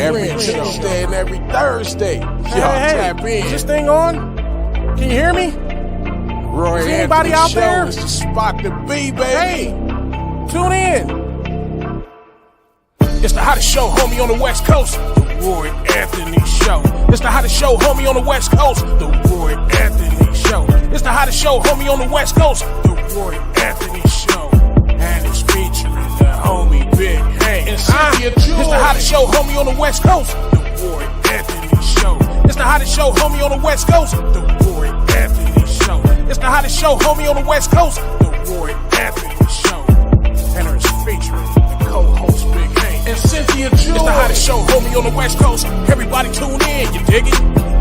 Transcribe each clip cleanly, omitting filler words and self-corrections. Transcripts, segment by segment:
every Tuesday and every Thursday. Y'all tap in. Is this thing on? Can you hear me? Roy Is anybody Anthony out Show there? is the spot to be, baby. Hey, tune in. It's the hottest show, homie, on the West Coast. The Roy Anthony Show. It's the hottest show, homie, on the West Coast. The Roy Anthony Show. It's the hottest show, homie, on the West Coast. The Roy Anthony Show. And it's featuring the homie Big Hank and Cynthia. It's the hottest show, homie, on the West Coast. The Roy Anthony Show. It's the hottest show, homie, on the West Coast. The Roy Anthony Show. It's the hottest show, homie, on the West Coast. The Roy Anthony Show. And it's featuring the co-host Big Hank and Cynthia. It's the hottest show, homie, on the West Coast. Everybody tune in, you dig it?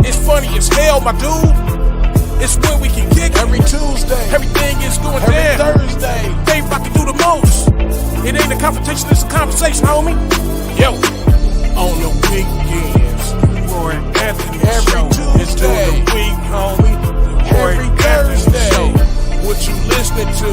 It's funny as hell, my dude. It's when we can kick it. Every Tuesday. Everything is going every down. Thursday. They about to do the most. It ain't a confrontation, it's a conversation, homie. Yo, on the weekends, Roy Anthony Every Show. Tuesday. It's during the week, homie. The Roy Every Anthony Thursday. Show. What you listening to?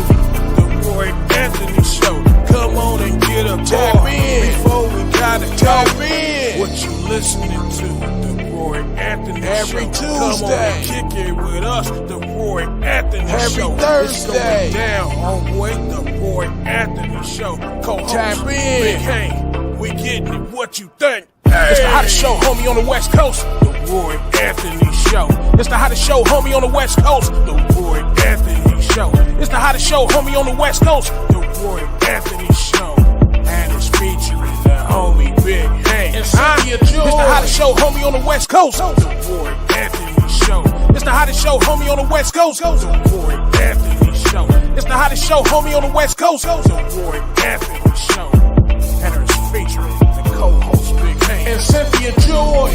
The Roy Anthony Show. Come on and get a Tap in. before we gotta Tap talk. in. What you listening to? The Roy Anthony Every Show. Tuesday. Come on and kick it with us. The Roy Anthony Every Show. Thursday. It's going down, homeboy. The Roy Anthony Show. Co-host Tap in. Big Hank. We getting it. What you think? It's the hottest show, homie, on the West Coast. The Roy Anthony Show. It's the hottest show, homie, on the West Coast. The Roy Anthony Show. It's the hottest show, homie, on the West Coast. The Roy Anthony Show. And it's featuring the homie Big Hank and Cynthia. It's the hottest show, homie, on the West Coast. The Roy Anthony Show. It's the hottest show, homie, on the West Coast. The Roy Anthony Show. It's the hottest show, homie, on the West Coast. The Roy Anthony Show. And it's featuring the co-host Big Hank and Cynthia Joy.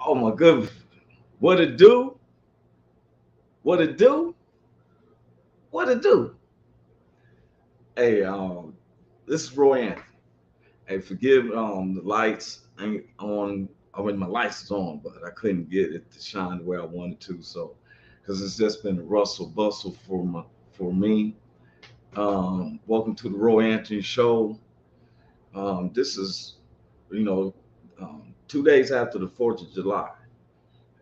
Oh my goodness. What it do? What it do? What it do? Hey, this is Roy Anthony. Hey, forgive the lights ain't on. I mean, my lights is on, but I couldn't get it to shine the way I wanted to. So, because it's just been a rustle bustle for me. Welcome to the Roy Anthony Show. This is, 2 days after the 4th of July.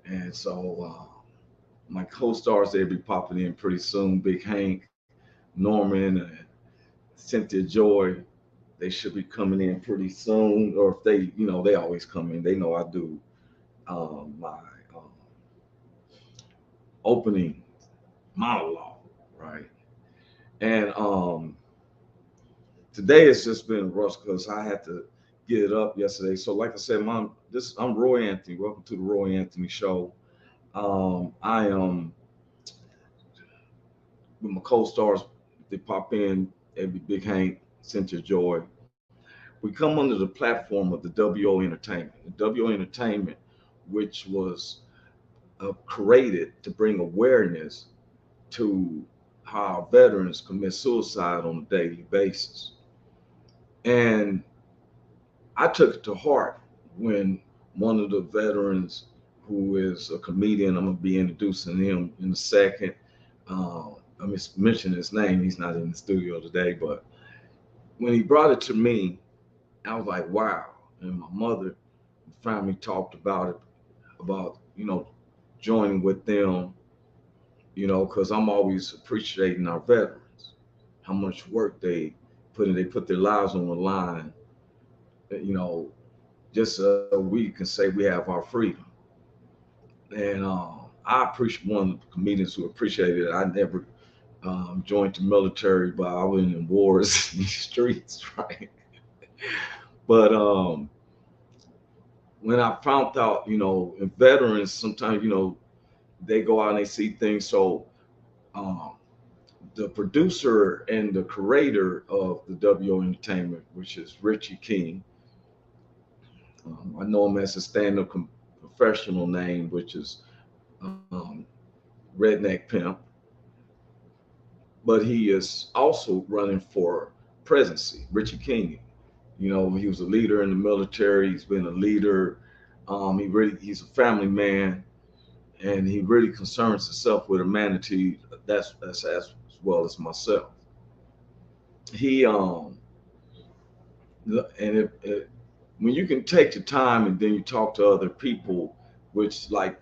And so my co-stars, they'll be popping in pretty soon. Big Hank, Norman, and Cynthia Joy. They should be coming in pretty soon. Or if they, they always come in. They know I do my opening monologue, right? And today it's just been a rush because I had to get it up yesterday. So like I said, I'm Roy Anthony. Welcome to the Roy Anthony Show. I am with my co-stars. They pop in. Every Big Hank, Cynthia Joy. We come under the platform of the WO Entertainment. The WO Entertainment, which was created to bring awareness to how veterans commit suicide on a daily basis. And I took it to heart when one of the veterans, who is a comedian, I'm gonna be introducing him in a second. I'm just mentioning his name. He's not in the studio today, but when he brought it to me, I was like, wow. And my mother and family talked about it, about, joining with them, because I'm always appreciating our veterans, how much work they put in. They put their lives on the line, just so we can say we have our freedom. And I appreciate one of the comedians who appreciated it. I never joined the military, but I was in wars in the streets, right? But when I found out, in veterans, sometimes, they go out and they see things. So the producer and the creator of the WO Entertainment, which is Richie King, I know him as a stand-up professional name, which is Redneck Pimp. But he is also running for presidency, Richie King. He was a leader in the military. He's been a leader. He's a family man. and he really concerns himself with humanity. That's as well as myself. He and when you can take the time and then you talk to other people, which like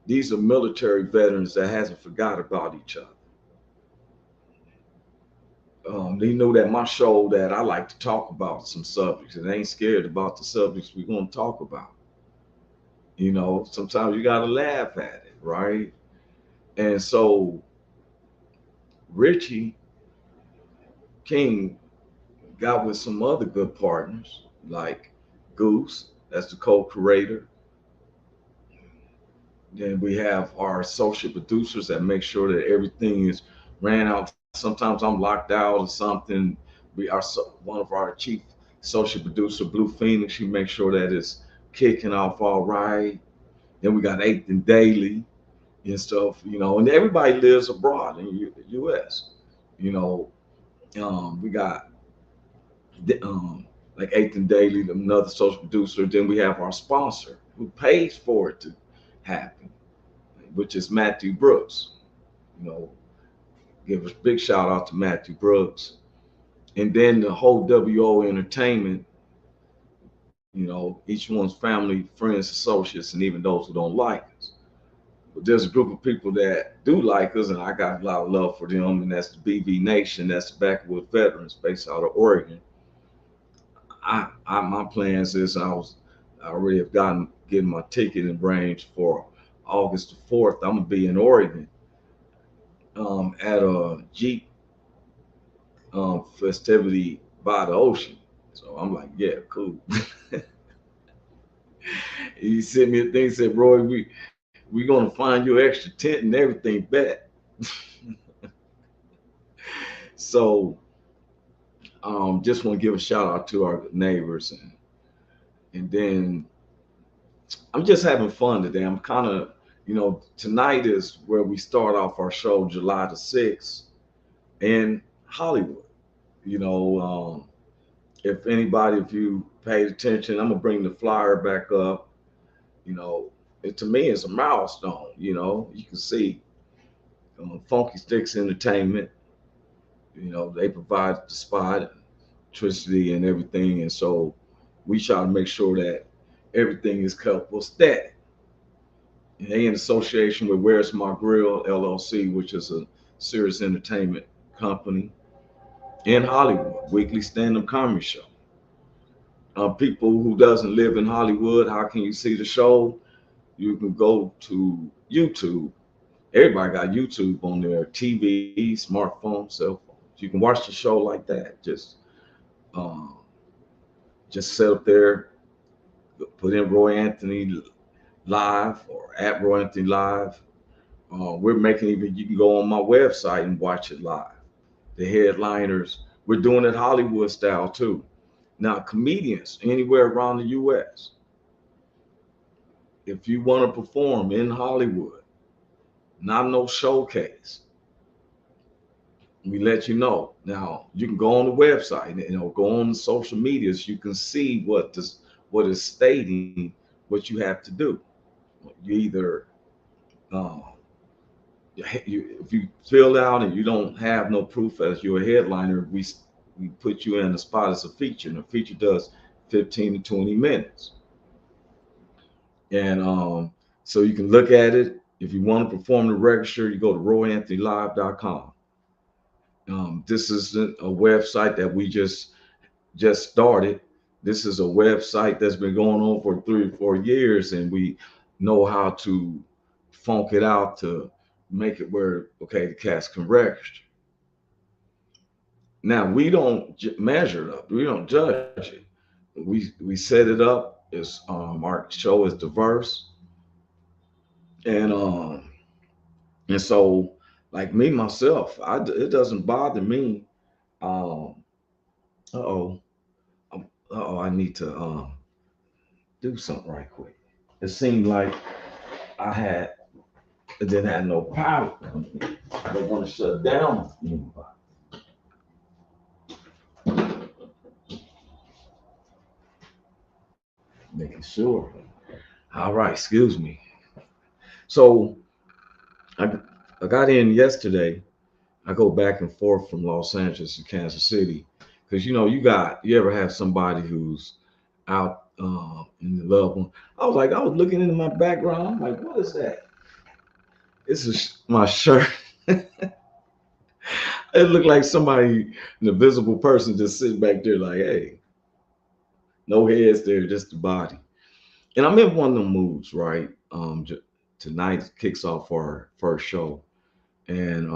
these are military veterans that hasn't forgot about each other. They know that my show that I like to talk about some subjects and they ain't scared about the subjects we're gonna talk about. You know, sometimes you gotta laugh at it, right? And so Richie King got with some other good partners like Goose, that's the co-creator. Then we have our social producers that make sure that everything is ran out. Sometimes I'm locked out or something. One of our chief social producer, Blue Phoenix, she makes sure that it's kicking off all right. Then we got Eighth and Daily and stuff, you know, and everybody lives abroad in the U.S. You know, we got like Eighth and Daily, another social producer. Then we have our sponsor who pays for it to happen, which is Matthew Brooks. You know, give a big shout out to Matthew Brooks. And then the whole WO Entertainment, you know, each one's family, friends, associates, and even those who don't like us. But there's a group of people that do like us, and I got a lot of love for them, and that's the BV Nation, that's the Backwoods Veterans based out of Oregon. My plans is I already have getting my ticket and range for August the 4th. I'm gonna be in Oregon at a Jeep festivity by the ocean. So I'm like, yeah, cool. He sent me a thing, said, Roy, we gonna find you extra tent and everything back. So just want to give a shout out to our neighbors and then I'm just having fun today. I'm kind of, you know, tonight is where we start off our show, July the 6th in Hollywood. You know, if you paid attention, I'm gonna bring the flyer back up. You know, to me, it's a milestone. You know, you can see Funky Sticks Entertainment. You know, they provide the spot, electricity, and everything, and so we try to make sure that everything is kept steady. And they in association with Where's My Grill LLC, which is a serious entertainment company in Hollywood, weekly stand-up comedy show. People who doesn't live in Hollywood, how can you see the show? You can go to YouTube. Everybody got YouTube on their TV, smartphone, cell phones. You can watch the show like that. Um, just sit up there, put in Roy Anthony Live or at Roy Anthony Live. We're making even you can go on my website and watch it live. The headliners, we're doing it Hollywood style too. Now, comedians anywhere around the U.S., if you want to perform in Hollywood, not no showcase, we let you know. Now, you can go on the website, you know, go on the social medias. You can see what is stating what you have to do. You either uh, if you fill out and you don't have no proof as your headliner, we put you in the spot as a feature, and the feature does 15 to 20 minutes. And so you can look at it. If you want to perform the register, you go to royanthonylive.com. This isn't a website that we just started. This is a website that's been going on for 3 or 4 years, and we know how to funk it out to make it where okay the cats can register. Now we don't measure it up. We don't judge it. We set it up. It's our show is diverse, and so like me myself, it doesn't bother me. Um, uh-oh, I need to do something right quick. It seemed like I had it didn't have no power. They want to shut down anybody. Making sure. All right, excuse me. So I, I got in yesterday. I go back and forth from Los Angeles to Kansas City because you ever have somebody who's out in the loved one. I was looking into my background. I'm like, what is that? This is my shirt. It looked like somebody, an invisible person, just sitting back there, like, hey, no heads there, just the body. And I'm in one of them moods, right? Tonight kicks off our first show, and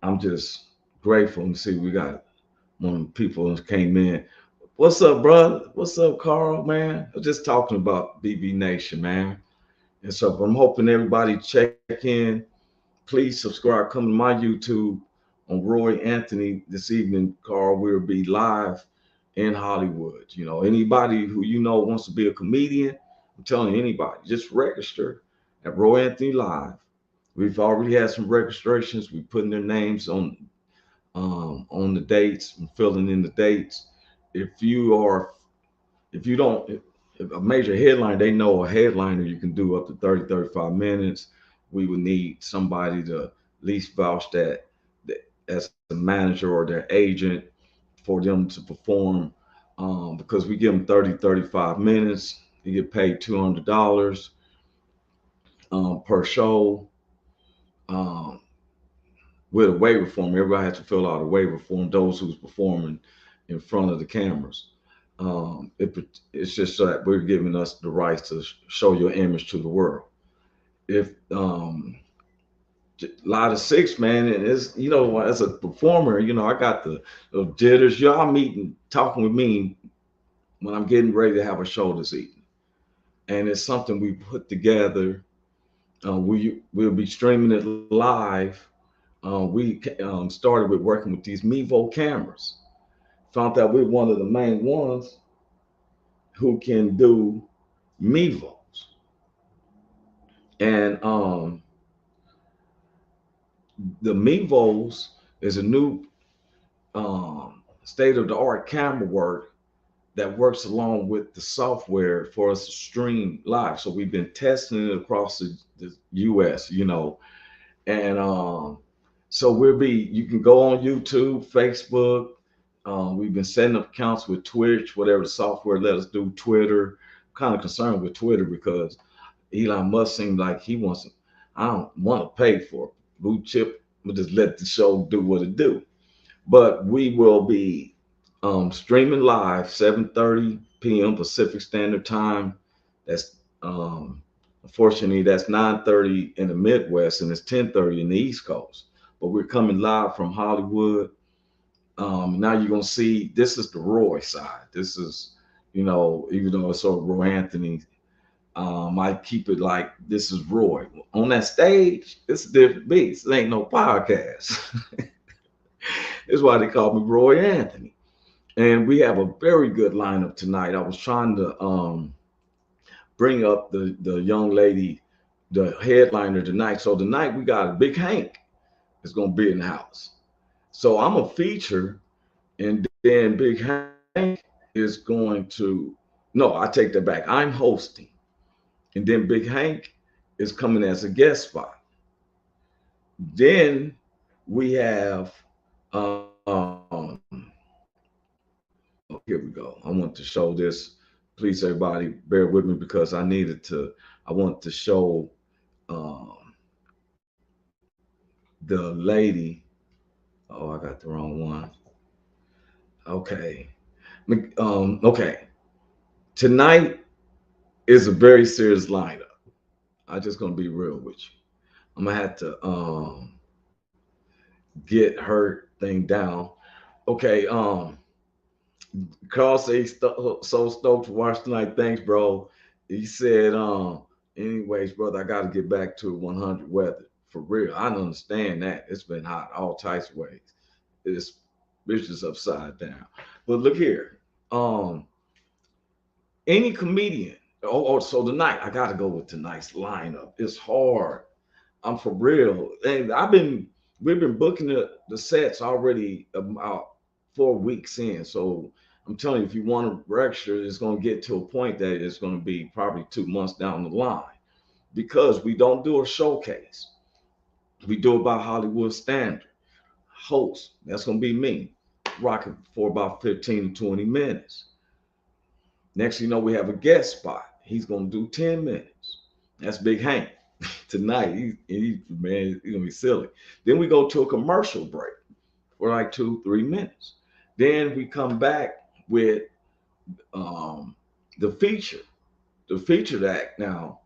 I'm just grateful to see we got one of the people that came in. What's up, brother? What's up, Carl, man? I'm just talking about BB Nation, man. And so I'm hoping everybody check in. Please subscribe. Come to my YouTube on Roy Anthony this evening, Carl. We'll be live in Hollywood. Anybody who wants to be a comedian, I'm telling you, anybody, just register at Roy Anthony Live. We've already had some registrations. We're putting their names on the dates and filling in the dates. If you are, if you don't, if a major headline, they know a headliner you can do up to 30, 35 minutes. We would need somebody to at least vouch that as a manager or their agent for them to perform because we give them 30, 35 minutes. You get paid $200 per show. Um, with a waiver form. Everybody has to fill out a waiver form. Those who's performing in front of the cameras. It's just so that we're giving us the rights to show your image to the world. If a lot of six, man, and it's as a performer, I got the jitters. Y'all meeting, talking with me when I'm getting ready to have a show this evening, and it's something we put together. We'll be streaming it live. We started with working with these Mevo cameras. Found out we're one of the main ones who can do Mevos. And the Mevos is a new state of the art camera work that works along with the software for us to stream live. So we've been testing it across the US, and so you can go on YouTube, Facebook. We've been setting up accounts with Twitch, whatever the software let us do, Twitter. I'm kind of concerned with Twitter because Elon Musk seems like he wants, I don't want to pay for it. Blue chip, we'll just let the show do what it do. But we will be streaming live 7:30 p.m. Pacific Standard Time. That's unfortunately that's 9:30 in the Midwest and it's 10:30 in the East Coast. But we're coming live from Hollywood. Now you're gonna see this is the Roy side. This is, even though it's sort of Roy Anthony, I keep it like this is Roy. On that stage, it's a different beast. It ain't no podcast. That's why they call me Roy Anthony. And we have a very good lineup tonight. I was trying to bring up the young lady, the headliner tonight. So tonight we got a Big Hank is gonna be in the house. So I'm a feature, and then Big Hank is going to, no, I take that back. I'm hosting, and then Big Hank is coming as a guest spot. Then we have, oh, here we go. I want to show this. Please, everybody, bear with me because I want to show the lady. Oh, I got the wrong one. Okay. Okay. Tonight is a very serious lineup. I'm just gonna be real with you. I'm gonna have to get her thing down. Okay. Carl said he's so stoked to watch tonight. Thanks, bro. He said, anyways, brother, I got to get back to 100 weather. For real. I don't understand that. It's been hot all types of ways. It's just upside down. But look here. Any comedian. So tonight, I got to go with tonight's lineup. It's hard. I'm for real. And we've been booking the sets already about 4 weeks in. So I'm telling you, if you want to register, it's going to get to a point that it's going to be probably 2 months down the line because we don't do a showcase. We do about Hollywood standard. Host, that's gonna be me, rocking for about 15 to 20 minutes. Next, you know, we have a guest spot. He's gonna do 10 minutes. That's Big Hank. Tonight, man, he's gonna be silly. Then we go to a commercial break for like 2, 3 minutes. Then we come back with um, the feature. The featured act now,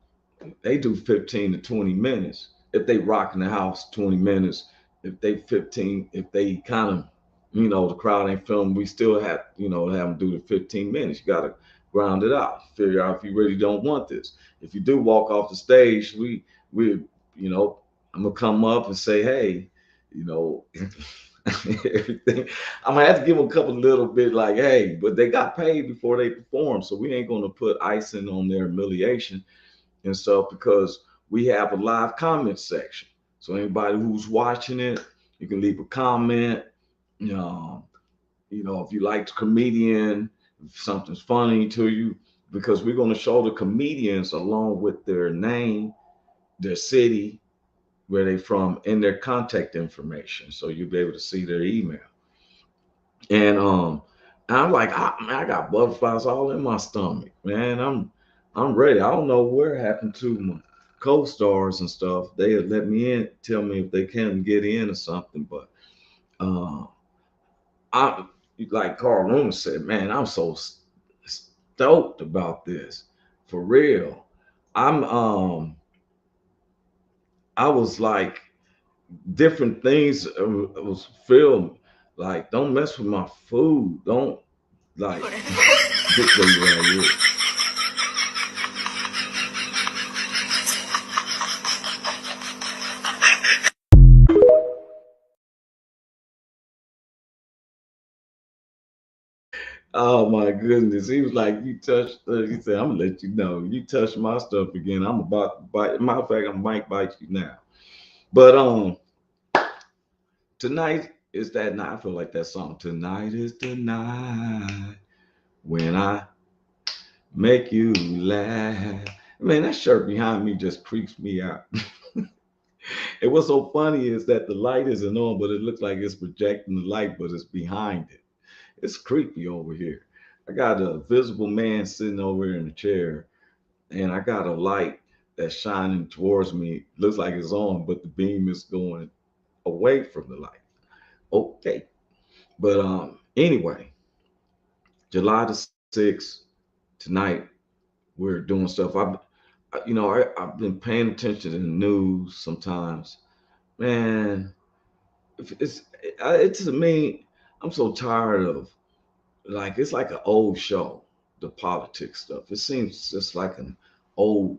they do 15 to 20 minutes. If they rock in the house, 20 minutes. If they 15, if they kind of, you know, the crowd ain't feeling, we still have, you know, have them do the 15 minutes. You got to ground it out. Figure out if you really don't want this. If you do walk off the stage, we, you know, I'm gonna come up and say, hey, you know, everything. I'm gonna have to give them a couple little bit like, hey, but they got paid before they perform, so we ain't gonna put icing on their humiliation and stuff because we have a live comment section. So anybody who's watching it, you can leave a comment. Um, you know, if you like the comedian, if something's funny to you, because we're going to show the comedians along with their name, their city, where they from, and their contact information. So you'll be able to see their email. And I'm like, man, I got butterflies all in my stomach, man. I'm ready. I don't know where happened to my co-stars and stuff. They had let me in, tell me if they can get in or something. But uh, I, like Carl Loomis said, man, I'm so stoked about this, for real. I'm I was like different things was filmed. Like, don't mess with my food. Don't like this way right here. Oh my goodness. He was like, you touched, he said, I'm gonna let you know. You touch my stuff again, I'm about to bite. Matter of fact, I might bite you now. But tonight is that night. I feel like that song. Tonight is the night when I make you laugh. Man, that shirt behind me just creeps me out. And what's so funny is that the light isn't on, but it looks like it's projecting the light, but it's behind it. It's creepy over here. I got a visible man sitting over here in a chair, and I got a light that's shining towards me. Looks like it's on, but the beam is going away from the light. Okay. But anyway, July the 6th, tonight, we're doing stuff. You know, I've been paying attention to the news sometimes. Man, it's to me, I'm so tired of, like, it's like an old show, the politics stuff. It seems just like an old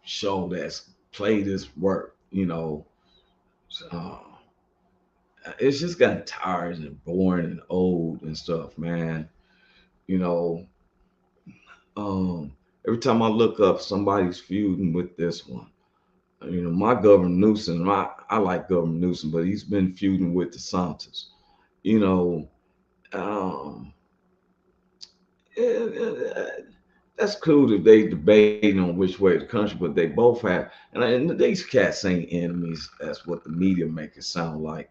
show that's played its work, you know. Uh, it's just gotten tired and boring and old and stuff, man. You know, every time I look up, somebody's feuding with this one. You know, my Governor Newsom, I like Governor Newsom, but he's been feuding with DeSantis. You know, um, that's cool that they debating on which way the country, but they both have, and these cats ain't enemies. That's what the media make it sound like.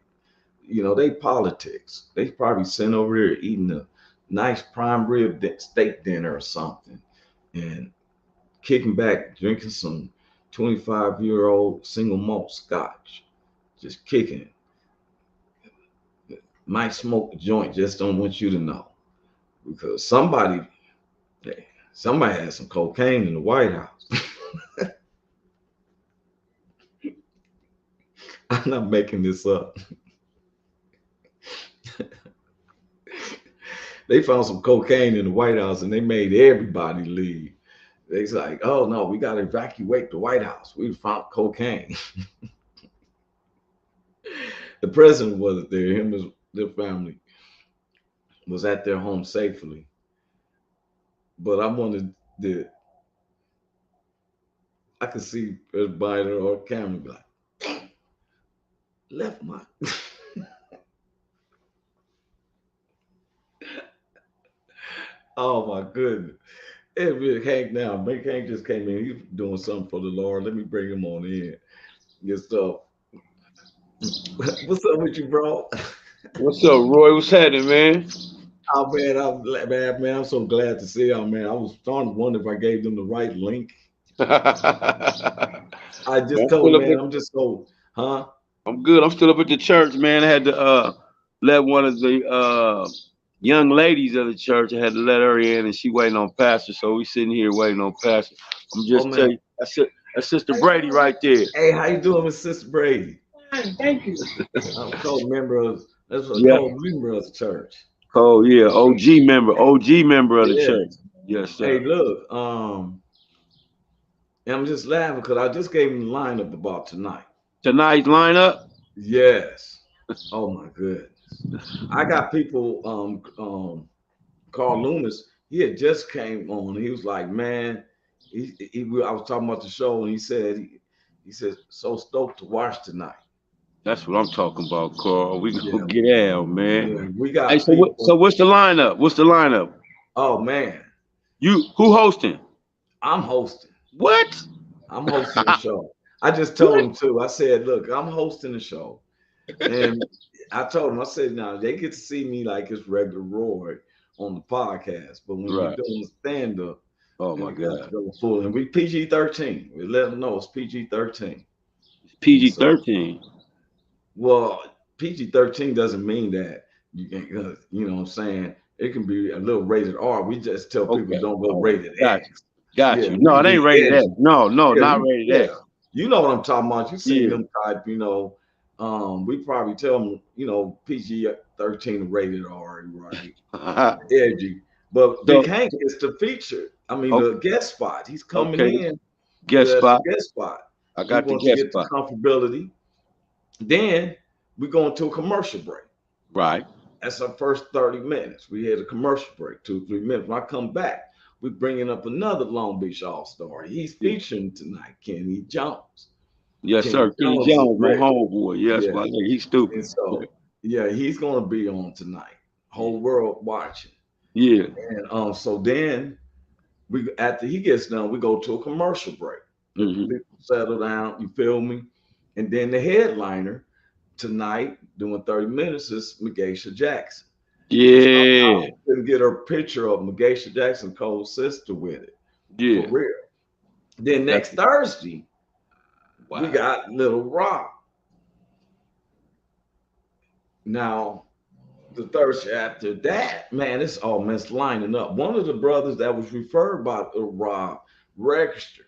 You know, they politics. They probably sitting over here eating a nice prime rib steak dinner or something, and kicking back, drinking some 25-year-old single malt scotch, just kicking it. Might smoke a joint, just don't want you to know, because somebody had some cocaine in the White House. I'm not making this up. They found some cocaine in the White House and they made everybody leave. They's like, oh no, we got to evacuate the White House. We found cocaine. The president wasn't there. Him and their family was at their home safely. But I wanted the, I could see everybody on camera be like, damn, left my. Oh my goodness. Hey, Big Hank now. Big Hank just came in. He's doing something for the Lord. Let me bring him on in. Good stuff. What's up with you, bro? What's up, Roy? What's happening, man? Oh man, man, I'm so glad to see y'all, man. I was starting to wonder if I gave them the right link. I just I'm told still up man, at, I'm just so, huh? I'm good. I'm still up at the church, man. I had to let one of the young ladies of the church. I had to let her in, and she waiting on pastor. So we sitting here waiting on pastor. I'm Oh just tell man, you, that's Sister Brady right there. hey, how you doing, Miss Sister Brady? Fine, thank you. I'm a co-member of that's a Yeah. co-member of the church. Oh yeah, OG member of the Yeah. church. Yes, Hey, sir. look, and I'm just laughing because I just gave him the lineup about tonight. Tonight's lineup. Yes. Oh my goodness. I got people Carl Loomis, he had just came on. He was like, man, I was talking about the show and he said so stoked to watch tonight. That's what I'm talking about, Carl. We gonna Yeah, get out, man. yeah. We Hey, got so what? So people. what's the lineup? What's the lineup? Oh man, You who hosting? I'm hosting. What? I'm hosting the show. I just told What? him too. I said, look, I'm hosting the show. And I told him, I said, now they get to see me like it's regular Roy on the podcast. But when we're Right. doing stand up, Oh and my we got to God. go full. And we PG-13. We let them know it's PG-13. And PG so, 13. well, PG-13 doesn't mean that you can, you know what I'm saying? It can be a little rated R. We just tell people Okay. don't go All right. rated Got you. X. Got Yeah, you. we No, can it ain't be rated X. edgy. No, no, Yeah, not rated yeah. X. You know what I'm talking about. You seen Yeah. them type, you know. We probably tell them, you know, PG-13 rated R, right? Edgy. But Big So, Hank is the feature. I mean, o- the guest spot. He's coming okay. in Guest as the spot. guest spot. I He got the wants to guest get the spot. comfortability. Then we go into a commercial break. Right. That's our first 30 minutes. We had a commercial break, 2 3 minutes. When I come back, we're bringing up another Long Beach All Star. He's Yeah. featuring tonight, Kenny Jones. Yes, Kenny sir. Kenny Jones is Jones, my ready. homeboy. Yes, Yeah. my nigga. He's And stupid. so, yeah, he's going to be on tonight. Yeah. Whole world watching. Yeah. And so then we after he gets done, we go to a commercial break. Let the Hmm. people settle down. You feel me? And then the headliner tonight, doing 30 minutes, is Megasha Jackson. Somehow Yeah. we couldn't get her picture of Megasha Jackson, Cole's sister, with it. For Yeah. real. Then That's next Thursday, we wow. got Little Rock. Now, the Thursday after that, man, it's all man, it's lining up. One of the brothers that was referred by Rob registered.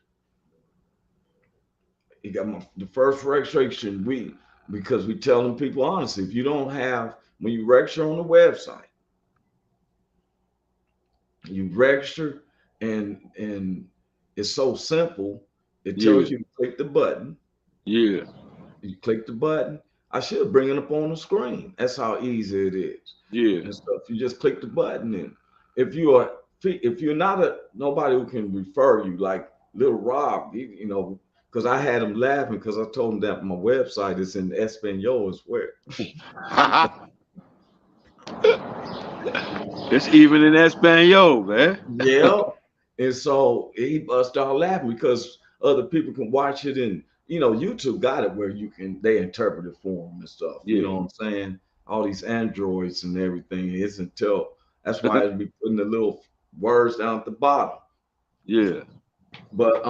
He got the first registration week because we telling people honestly, if you don't have when you register on the website, you register and it's so simple. It Yeah. tells you to click the button. Yeah. You click the button. I should bring it up on the screen. That's how easy it is. Yeah. And stuff. You just click the button and if you're not a nobody who can refer you like Little Rob, you know, because I had him laughing because I told him that my website is in Espanol as well. It's even in Espanol, man. Yeah. And so he bust out laughing because other people can watch it and you know, YouTube got it where you can they interpret it for them and stuff. You know Yeah. what I'm saying? All these androids and everything isn't tell. That's why I be putting the little words down at the bottom. Yeah. But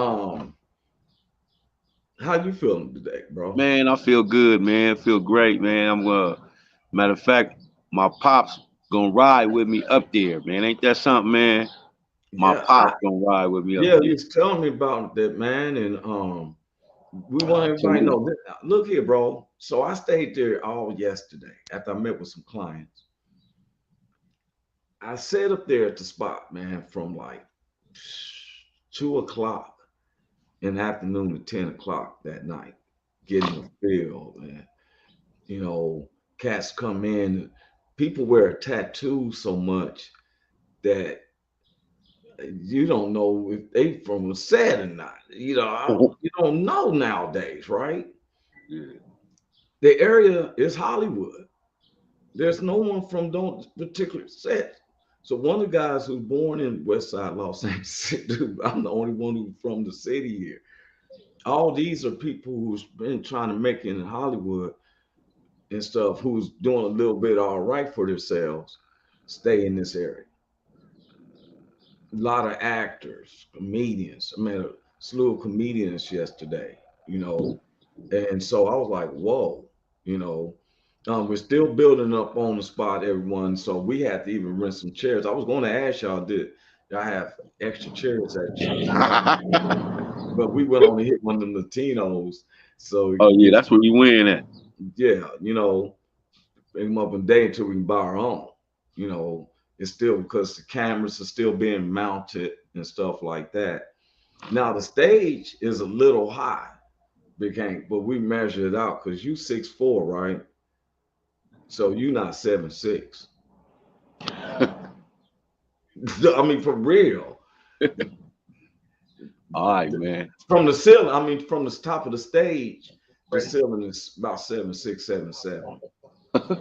how you feeling today, bro? Man, I feel good, man. I feel great, man. I'm matter of fact, my pops gonna ride with me up there, man. Ain't that something, man? My Yeah, pops gonna ride with me up yeah, he there. was telling me about that, man, and we want everybody to Salute. know. Look here, bro. So I stayed there all yesterday after I met with some clients. I sat up there at the spot, man, from like 2 o'clock in the afternoon to 10 o'clock that night, getting a feel, man. You know, cats come in. People wear tattoos so much that you don't know if they from a set or not. You know, you don't know nowadays, right? Yeah. The area is Hollywood. There's no one from those particular sets. So one of the guys who's born in West Side Los Angeles, dude, I'm the only one who's from the city here. All these are people who's been trying to make it in Hollywood and stuff, who's doing a little bit all right for themselves, stay in this area. A lot of actors, comedians. I met a slew of comedians yesterday, you know, and so I was like, whoa, you know. We're still building up on the spot, everyone. So we had to even rent some chairs. I was going to ask y'all, did y'all have extra chairs at church? But we went on to hit one of the Latinos. So Oh yeah, that's where we win at. yeah, you know, bring them up a day until we can buy our own. You know, it's still because the cameras are still being mounted and stuff like that. Now the stage is a little high, Big Hank, but we measured it out because you 6'4", right? So you not 7'6". I mean, for real. All right, man. From the ceiling, I mean, from the top of the stage, the ceiling is about 7'6", 7'7".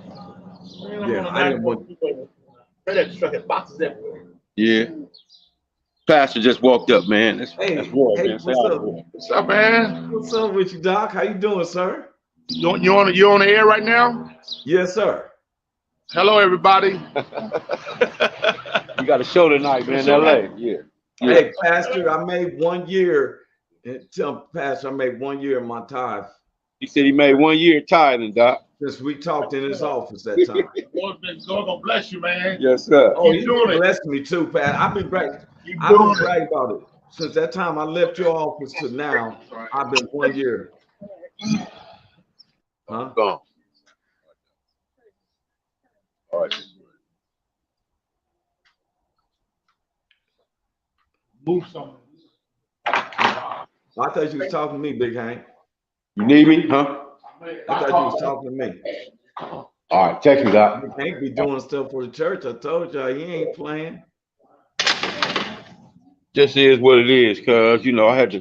Yeah, I didn't want. Yeah. Pastor just walked up, man. Hey, that's war, hey, man. Say what's hi to up? war. What's up, man? What's up with you, Doc? How you doing, sir? You on the air right now? Yes, sir. Hello, everybody. You got a show tonight, man. LA. Yeah. Hey, Pastor, I made 1 year. Tell Pastor, I made 1 year in my tithe He said he made 1 year tithing, Doc. since we talked in his office that time. God gonna bless you, man. Yes, sir. Oh, Keep he's doing been it. blessing me too, Pat. I've been bragging Keep doing it. about it since that time I left your office to now. I've been 1 year. Huh? Gone. All right. Move something. I thought you was talking to me, Big Hank. You need me, huh? I thought you was talking to me. All right, text me, Doc. Big Hank be doing stuff for the church. I told y'all he ain't playing. Just is what it is, cuz you know I had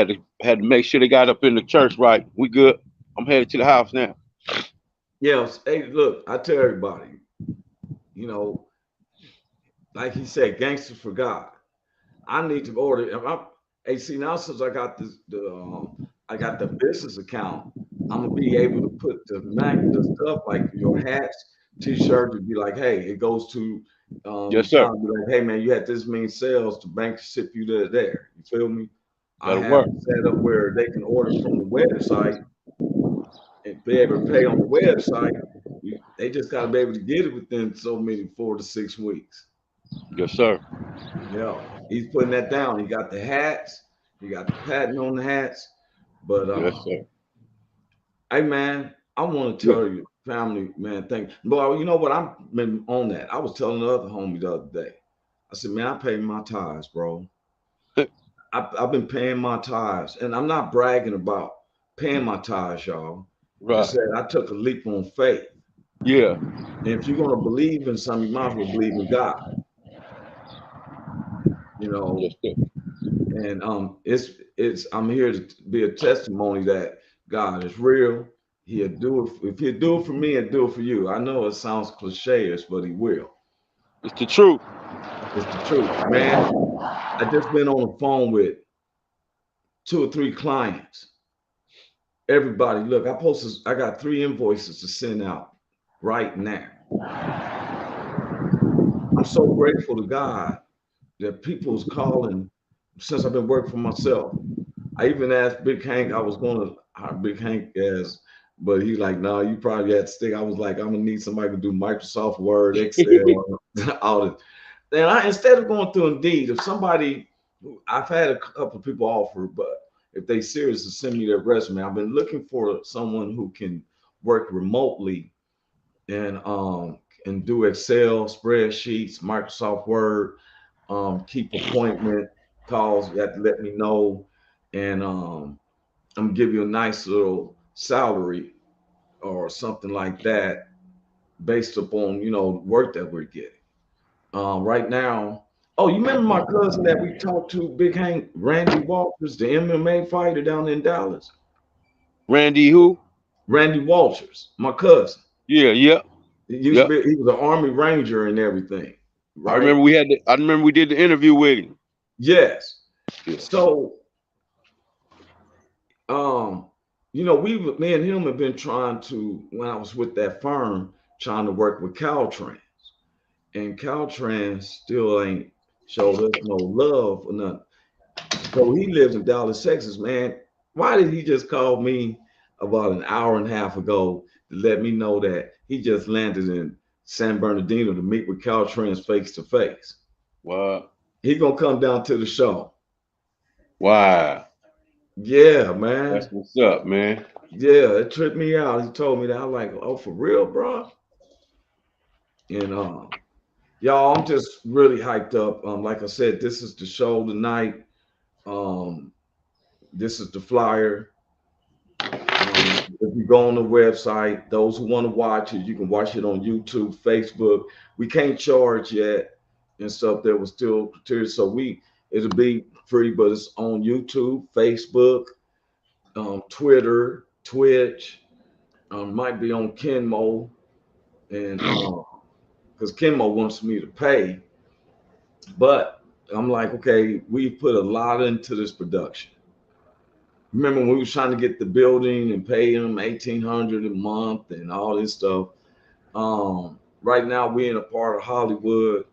to make sure they got up in the church right. We good. I'm headed to the house now. Yeah, hey, look, I tell everybody, you know, like he said, gangsters for God. I need to order. Hey, see now since I got I got the business account, I'm gonna be able to put the stuff like your hats, t-shirts, and be like, hey, it goes to Yes, sir. be like, hey man, you had this many sales, the bank ship you there. You feel me? That'll I have work. it set up where they can order from the website and be able to pay on the website. They just gotta be able to get it within so many 4 to 6 weeks. Yes, sir. Yeah, he's putting that down. He got the hats, he got the patent on the hats. But Yes, sir. hey man, I want to tell you, family, man, thank you. But you know what? I've been on that. I was telling the other homie the other day. I said, man, I pay my tithes, bro. I've been paying my tithes, and I'm not bragging about paying my tithes, y'all. I Right. said I took a leap on faith. Yeah. And if you're gonna believe in something, you might as well believe in God. You know, Yes, sir. and it's I'm here to be a testimony that God is real. He'll do it. If he'll do it for me, he'll do it for you. I know it sounds cliche-ish, but he will. It's the truth. It's the truth, man. I just been on the phone with 2 or 3 clients. Everybody, look, I got 3 invoices to send out right now. I'm so grateful to God that people's calling since I've been working for myself. I even asked Big Hank, I was going to hire Big Hank as, but he like, no, you probably had to stick. I was like, I'm gonna need somebody to do Microsoft Word, Excel, all this. Then instead of going through Indeed, if somebody, I've had a couple of people offer, but if they serious to send me their resume, I've been looking for someone who can work remotely and do Excel, spreadsheets, Microsoft Word, keep appointment calls. You have to let me know, and I'm gonna give you a nice little salary or something like that based upon work that we're getting. Right now, oh, you remember my cousin that we talked to, Big Hank, Randy Walters, the MMA fighter down in Dallas? Randy who? Randy Walters, my cousin. Yeah, yeah. He was an Army Ranger and everything. Right? I remember we did the interview with him. Yes. Yeah. So, me and him have been trying to, when I was with that firm, trying to work with Caltrans. And Caltrans still ain't showed us no love or nothing. So he lives in Dallas, Texas, man. Why did he just call me about an hour and a half ago to let me know that he just landed in San Bernardino to meet with Caltrans face to face? Wow. He gonna come down to the show. Wow. Yeah, man. That's what's up, man. Yeah, it tripped me out. He told me that. I'm like, oh, for real, bro? And y'all, I'm just really hyped up. Like I said, this is the show tonight. This is the flyer. If you go on the website, those who want to watch it, you can watch it on YouTube, Facebook. We can't charge yet and stuff. There was still criteria, so it'll be free, but it's on YouTube, Facebook, Twitter, Twitch. Might be on Kenmo, and because Kenmo wants me to pay, but I'm like, okay, we put a lot into this production. Remember when we was trying to get the building and pay them $1,800 a month and all this stuff. Right now we're in a part of Hollywood.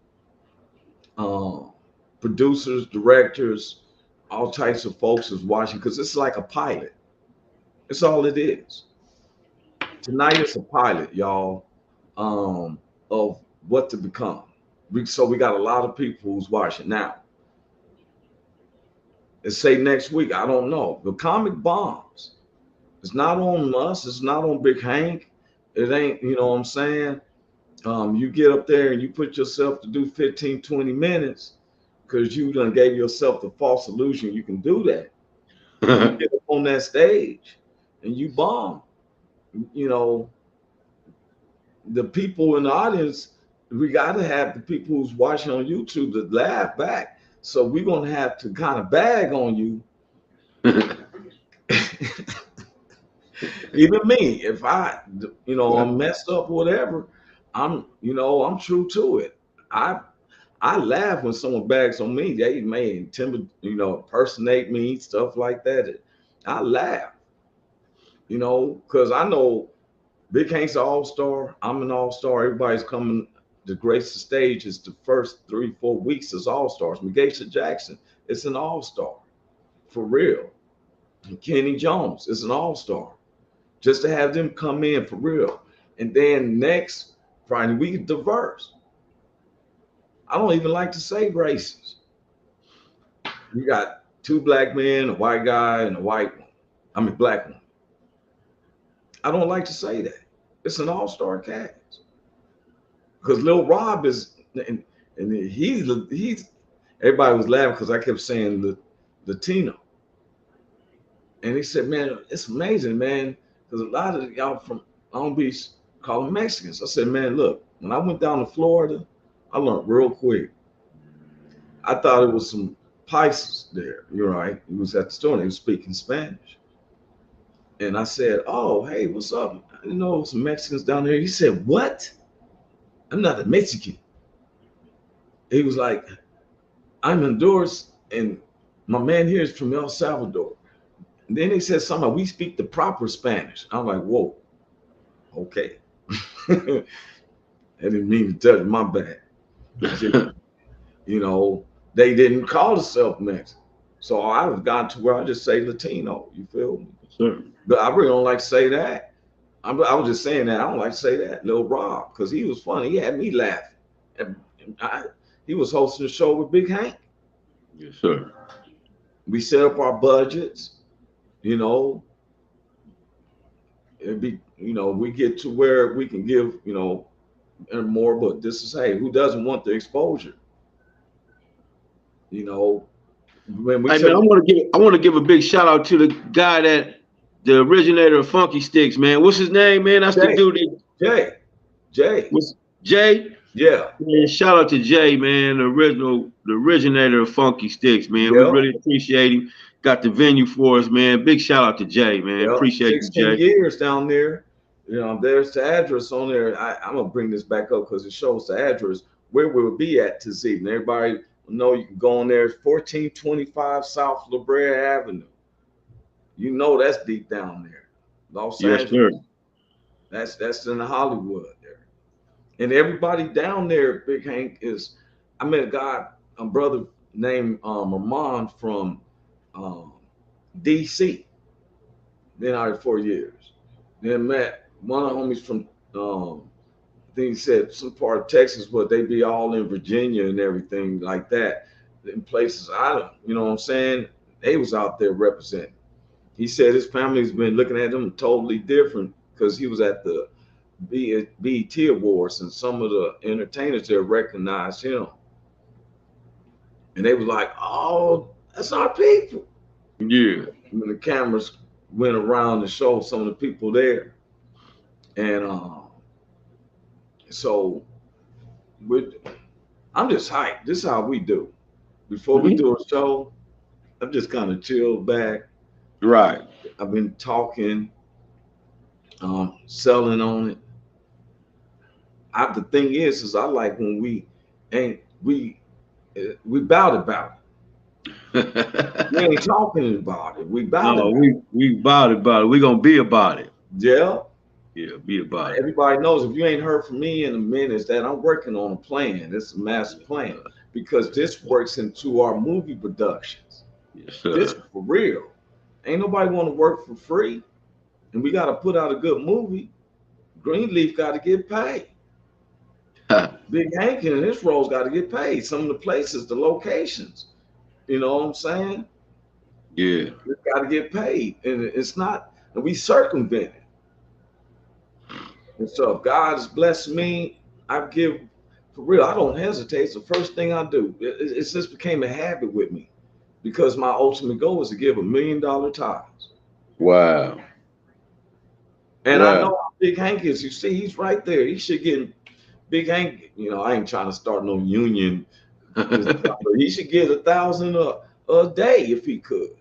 Producers, directors, all types of folks is watching because it's like a pilot. It's all it is. Tonight it's a pilot, y'all, of what to become. So we got a lot of people who's watching now. And say next week, I don't know. The comic bombs. It's not on us. It's not on Big Hank. It ain't, you know what I'm saying? You get up there and you put yourself to do 15, 20 minutes because you done gave yourself the false illusion you can do that. You get up on that stage and you bomb. You know, the people in the audience, we got to have the people who's watching on YouTube to laugh back. So we're going to have to kind of bag on you. Even me, if I'm messed up or whatever, I'm true to it. I laugh when someone bags on me. They may impersonate me, stuff like that. I laugh, because I know Big Hank's an all-star. I'm an all-star. Everybody's coming to grace the stage. Is the first 3-4 weeks as all-stars. Megasha Jackson is an all-star, for real. And Kenny Jones is an all-star. Just to have them come in for real. And then next Friday, we diverse. I don't even like to say races. We got 2 black men, a white guy, and a white one. I mean, black one. I don't like to say that. It's an all-star cast. Because Lil Rob is, and he's, everybody was laughing because I kept saying Latino. And he said, man, it's amazing, man, because a lot of y'all from Long Beach call them Mexicans. I said, man, look, when I went down to Florida, I learned real quick. I thought it was some Pisces there. You're right. He was at the store and he was speaking Spanish. And I said, oh, hey, what's up? I didn't know some Mexicans down there. He said, what? I'm not a Mexican. He was like, I'm Honduras and my man here is from El Salvador. And then he said something like, we speak the proper Spanish. I'm like, whoa, okay. I didn't mean to tell you, my bad. They didn't call themselves Mexican. So I've gotten to where I just say Latino, you feel me? Sure. But I really don't like to say that. I was just saying that. I don't like to say that. Lil Rob, because he was funny. He had me laughing. And he was hosting the show with Big Hank. Yes, sir. We set up our budgets, it'd be, we get to where we can give, and more, but this is, hey, who doesn't want the exposure? When we I want to give a big shout out to the guy the originator of Funky Sticks, man. What's his name, man? That's the dude. Jay. What's Jay? Yeah. Man, shout out to Jay, man, the originator of Funky Sticks, man. Yep. We really appreciate him. Got the venue for us, man. Big shout out to Jay, man. Yep. Appreciate you, Jay. 16 years down there. You know, there's the address on there. I'm gonna bring this back up because it shows the address where we'll be at this evening. Everybody know you can go on there. It's 1425 South La Brea Avenue. You know that's deep down there, Los Yes, Angeles. sir. That's in Hollywood there. And everybody down there, Big Hank, is. I met a guy, a brother named Ramon from um, DC. Been out here 4 years. Then met one of the homies from I think he said some part of Texas, but they be all in Virginia and everything like that. In places I don't, you know what I'm saying? They was out there representing. He said his family's been looking at him totally different because he was at the BET Awards and some of the entertainers there recognized him. And they was like, oh, that's our people. Yeah. When the cameras went around and showed some of the people there. And so I'm just hyped. This is how we do. Before we do a show, I'm just kind of chilled back. Right. I've been talking, selling on it. The thing is I like when we bout about it. We ain't talking about it. We bout No, it. we about it. We gonna be about it. Yeah. Yeah, be about it. Everybody knows if you ain't heard from me in a minute, is that I'm working on a plan. It's a master plan because this works into our movie productions. Yes, sir. This for real. Ain't nobody want to work for free, and we got to put out a good movie. Greenleaf got to get paid. Big Hank and his roles got to get paid. Some of the places, the locations, you know what I'm saying? Yeah. We got to get paid, and it's not. And we circumvent it. And so if God has blessed me, I give for real. I don't hesitate. It's the first thing I do. It just became a habit with me because my ultimate goal is to give $1 million tithes. Wow. And I know how Big Hank is. You see, he's right there. He should get Big Hank. You know, I ain't trying to start no union, but he should get 1,000 a day if he could.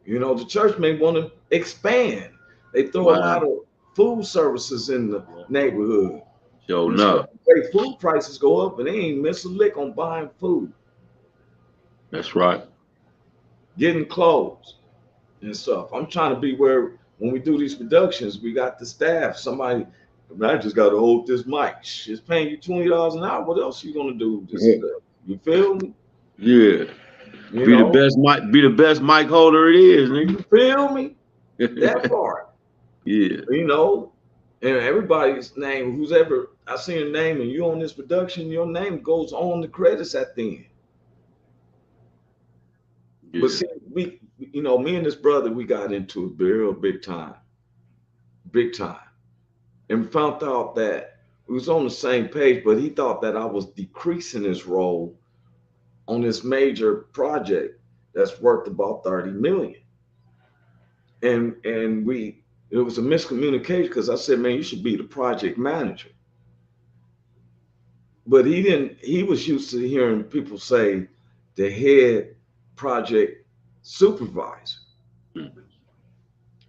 You know, the church may want to expand. They throw a lot of food services in the neighborhood. Sure enough. Food prices go up and they ain't miss a lick on buying food. That's right. Getting clothes and stuff. I'm trying to be where when we do these productions, we got the staff. Somebody, I just got to hold this mic. It's paying you $20 an hour. What else you gonna do? You feel me? Yeah. Be the best mic holder it is, nigga. You feel me? That part. Yeah. You know, and everybody's name, who's ever I seen a name and you on this production, your name goes on the credits at the end. Yeah. But see, me and this brother, we got into it real big time. And we found out that we was on the same page, but he thought that I was decreasing his role on this major project that's worth about 30 million. And it was a miscommunication because I said, man, you should be the project manager. But he was used to hearing people say the head project supervisor. Mm-hmm.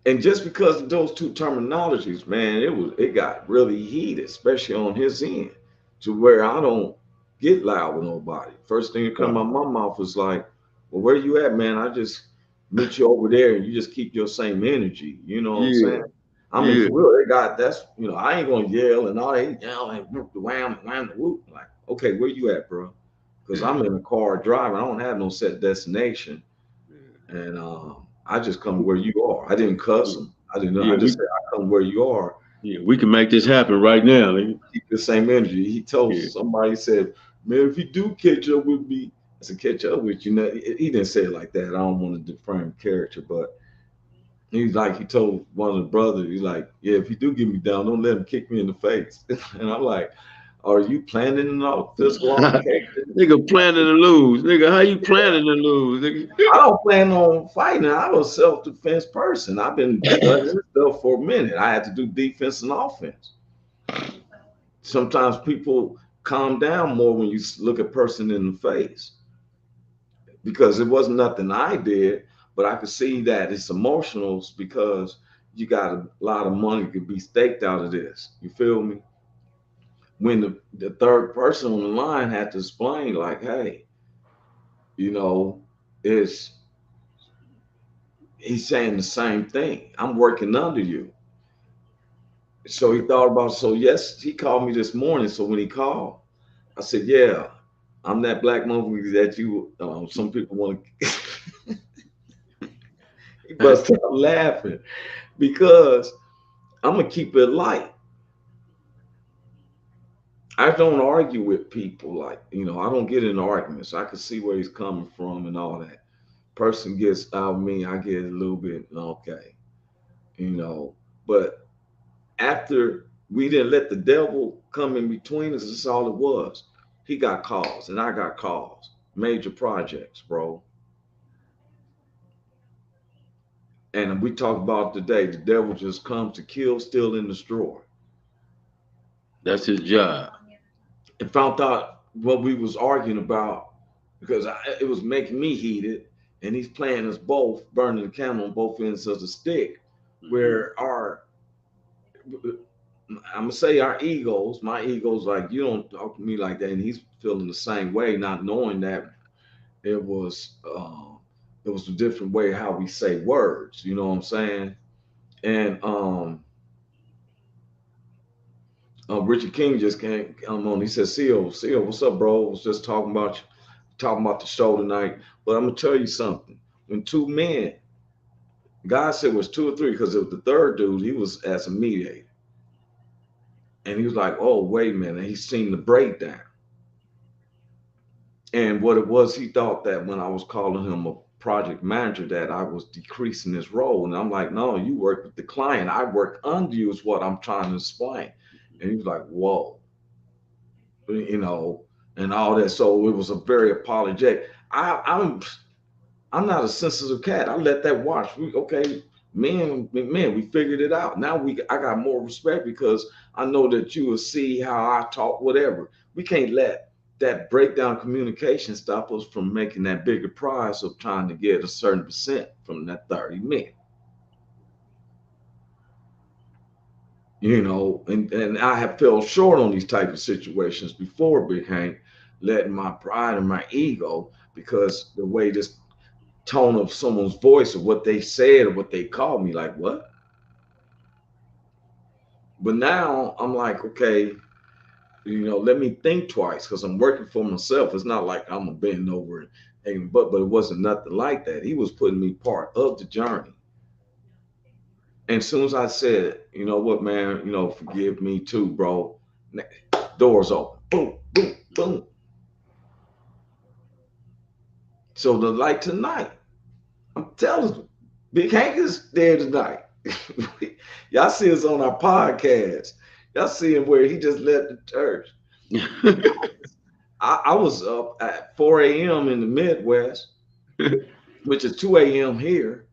And just because of those two terminologies, man, it got really heated, especially on his end, to where I don't get loud with nobody. First thing that come out of my mouth was like, well, where you at, man? I just meet you over there and you just keep your same energy. You know what I'm saying? I mean, for real, I ain't gonna yell and all that yelling, whoop the wham, the whoop. Like, okay, where you at, bro? Because I'm in a car driving. I don't have no set destination. And I just come where you are. I didn't cuss them. I didn't know. I just said, I come where you are. Yeah, we can make this happen right now. Keep the same energy. He told somebody, said, man, if you do catch up with me, I said, catch up with you. Now, he didn't say it like that. I don't want to define character, but he told one of the brothers, he's like, yeah, if you do get me down, don't let him kick me in the face. And I'm like, are you planning on physical altercation? Nigga planning to lose. Nigga, how you planning to lose? Nigga? I don't plan on fighting. I'm a self-defense person. I've been doing this stuff for a minute. I had to do defense and offense. Sometimes people calm down more when you look a person in the face. Because it wasn't nothing I did, but I could see that it's emotional because you got a lot of money could be staked out of this. You feel me? When the third person on the line had to explain, like, hey, you know, it's he's saying the same thing. I'm working under you. So he thought about, so yes, he called me this morning. So when he called, I said, yeah, I'm that black monkey that you, some people want to. He bust out laughing because I'm going to keep it light. I don't argue with people like, I don't get in arguments. I can see where he's coming from and all that. Person gets out of me, I get a little bit, okay, but after we didn't let the devil come in between us, that's all it was. He got calls and I got calls, major projects, bro. And we talked about today, the devil just comes to kill, steal, and destroy. That's his job. And found out what we was arguing about because it was making me heated. And he's playing us both, burning the candle on both ends of the stick, where I'm gonna say our egos, my ego's like, you don't talk to me like that, and he's feeling the same way, not knowing that it was a different way how we say words. You know what I'm saying? And Richard King just came on. He said, "CO, what's up, bro? I was just talking about the show tonight. But I'm gonna tell you something. When two men, God said it was two or three, because it was the third dude. He was as a mediator, and he was like, "Oh, wait a minute." He's seen the breakdown, and what it was, he thought that when I was calling him a project manager, that I was decreasing his role, and I'm like, "No, you work with the client. I work under you. Is what I'm trying to explain." And he was like, "Whoa." And all that. So it was a very apologetic. I'm not a sensitive cat. I let that watch. Okay, man, we figured it out. Now I got more respect because I know that you will see how I talk, whatever. We can't let that breakdown communication stop us from making that bigger prize of trying to get a certain percent from that 30 million. And I have fell short on these type of situations before, Big Hank, letting my pride and my ego, because the way this tone of someone's voice or what they said or what they called me, like, what? But now I'm like, okay, let me think twice, because I'm working for myself. It's not like I'm a bend over but it wasn't nothing like that. He was putting me part of the journey. And as soon as I said, you know what, man, forgive me too, bro. Doors open. Boom, boom, boom. So the light tonight, I'm telling you, Big Hank is there tonight. Y'all see us on our podcast. Y'all see him where he just left the church. I was up at 4 a.m. in the Midwest, which is 2 a.m. here.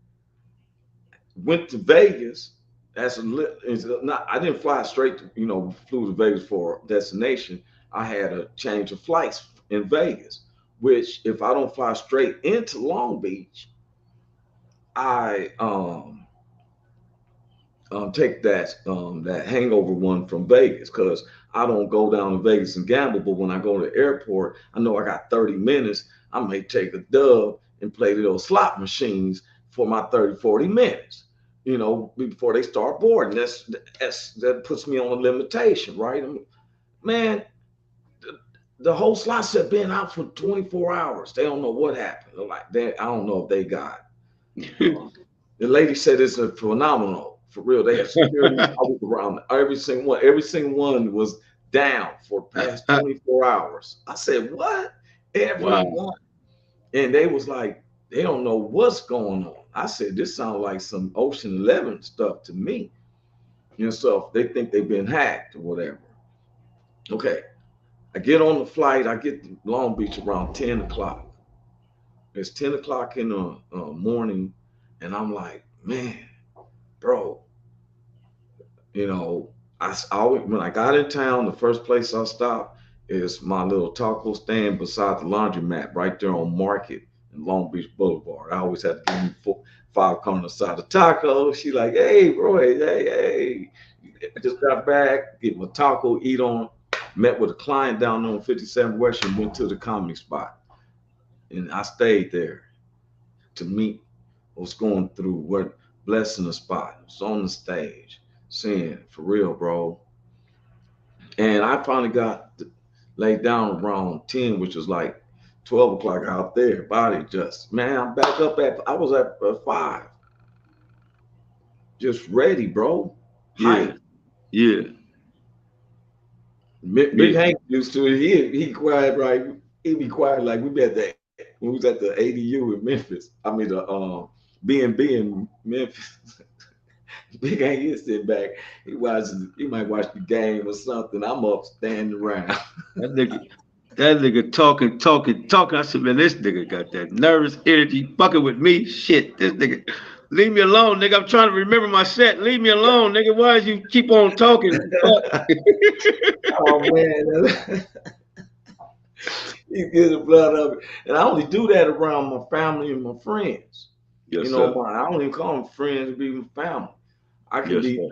Went to Vegas. I didn't fly straight to, flew to Vegas for a destination. I had a change of flights in Vegas, which if I don't fly straight into Long Beach, I take that hangover one from Vegas, because I don't go down to Vegas and gamble. But when I go to the airport, I know I got 30 minutes. I may take a dub and play those slot machines for my 30, 40 minutes, before they start boarding. That puts me on a limitation, right? Man, the whole slot set been out for 24 hours. They don't know what happened. I don't know if they got. The lady said it's a phenomenal. For real, they have security around every single one. Every single one was down for the past 24 hours. I said, what? Everyone. Wow. And they was like, they don't know what's going on. I said, this sounds like some Ocean 11 stuff to me. So they think they've been hacked or whatever. Okay. I get on the flight. I get to Long Beach around 10 o'clock. It's 10 o'clock in the morning. And I'm like, man, bro, I always, when I got in town, the first place I stopped is my little taco stand beside the laundromat right there on Market in Long Beach Boulevard. I always had to give me 5 on the side of taco. She like, hey, bro, hey. I just got back, get my taco, eat on. Met with a client down on 57 West and went to the comedy spot. And I stayed there to meet what's going through, what blessing the spot. It's on the stage, saying, for real, bro. And I finally got laid down around 10, which was like 12 o'clock out there. Body just, man, I'm back up I was at 5. Just ready, bro. Yeah. Yeah. Big Hank used to he quiet, right? He be quiet like we at the when we was at the ADU in Memphis. I mean the B&B in Memphis. Big Hank he sit back. He might watch the game or something. I'm up standing around. That nigga talking. I said, man, this nigga got that nervous energy fucking with me. Shit, this nigga. Leave me alone, nigga. I'm trying to remember my set. Leave me alone, nigga. Why you keep on talking? Oh man. He gets the blood up. And I only do that around my family and my friends. Yes, you know, sir. I don't even call them friends, be my family. I can Yes, be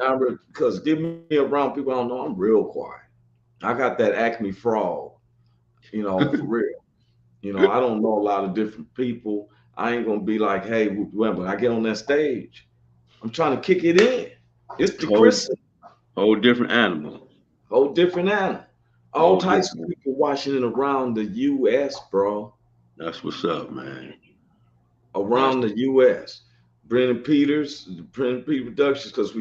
because give me around people I don't know, I'm real quiet. I got that Acme frog, for real. I don't know a lot of different people. I ain't gonna be like, hey, when I get on that stage, I'm trying to kick it in. It's the Chris. Whole different animal. Whole different animal. All types of people watching it around the U.S., bro. That's what's up, man. Around the U.S. Brendan Peters, Brendan Peters Productions, because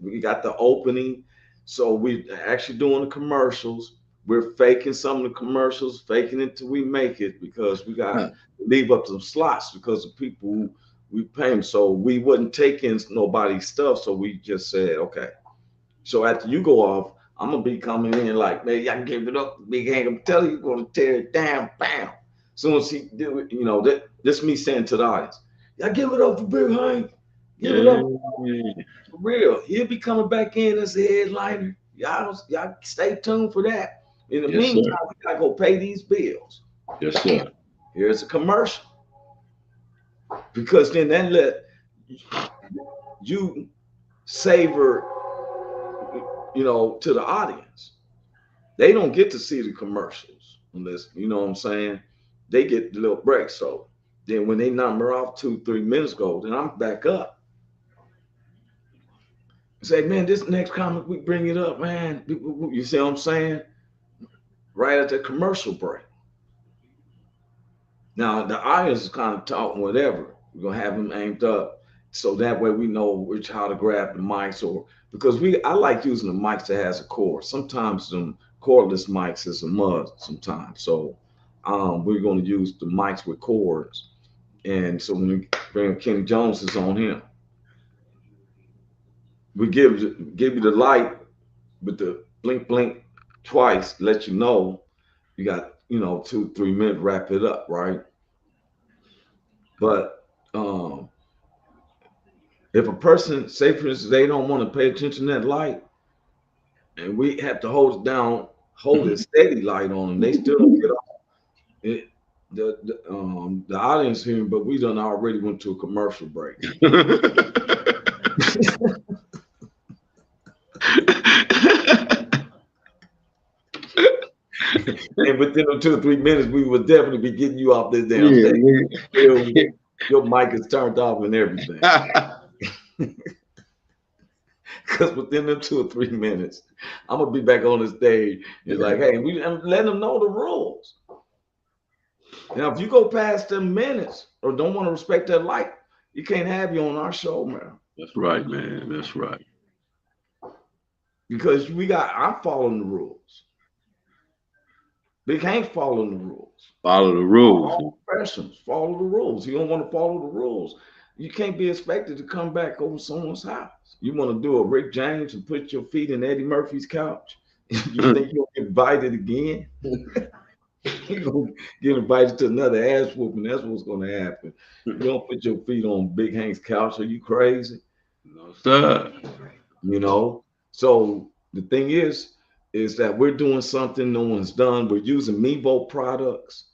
we got the opening. So we actually doing the commercials. We're faking some of the commercials, faking it till we make it because we got to leave up some slots because of people who we pay them. So we wouldn't take in nobody's stuff. So we just said, okay. So after you go off, I'm gonna be coming in like, man, y'all give it up, Big Hank. I'm telling you, gonna tear it down, bam. Soon as he do it, this me saying to the audience, y'all give it up for Big Hank. Give it up for real. He'll be coming back in as a headliner. Y'all stay tuned for that. In the meantime, we gotta go pay these bills. Yes, sir. Here's a commercial. Because then that let you savor, to the audience. They don't get to see the commercials unless, you know what I'm saying? They get the little break. So then when they number off 2-3 minutes ago, then I'm back up. Say, man, this next comic, we bring it up, man. You see what I'm saying? Right at the commercial break. Now, the audience is kind of talking whatever. We're going to have them aimed up. So that way we know how to grab the mics because I like using the mics that has a cord. Sometimes some cordless mics is a must sometimes. So we're going to use the mics with cords. And so when we bring Kenny Jones is on him, we give you the light with the blink, blink twice, let you know you got, 2-3 minutes, wrap it up, right? But if a person, say for instance, they don't want to pay attention to that light, and we have to hold it down, hold it steady light on them, they still don't get off. The audience here, but we done already went to a commercial break. And within 2 or 3 minutes, we would definitely be getting you off this damn stage. Your mic is turned off and everything. Because within the 2 or 3 minutes, I'm gonna be back on the stage. It's like, hey, I'm letting them know the rules. Now, if you go past 10 minutes or don't want to respect that light, you can't have you on our show, man. That's right, man. That's right. Because I'm following the rules. Big Hank's following the rules. Follow the rules. All professionals follow the rules. You don't want to follow the rules. You can't be expected to come back over someone's house. You want to do a Rick James and put your feet in Eddie Murphy's couch? You think you'll get invited again? You're going to get invited to another ass whooping. That's what's going to happen. You don't put your feet on Big Hank's couch. Are you crazy? No, sir. So the thing is that we're doing something no one's done. We're using Mevo products.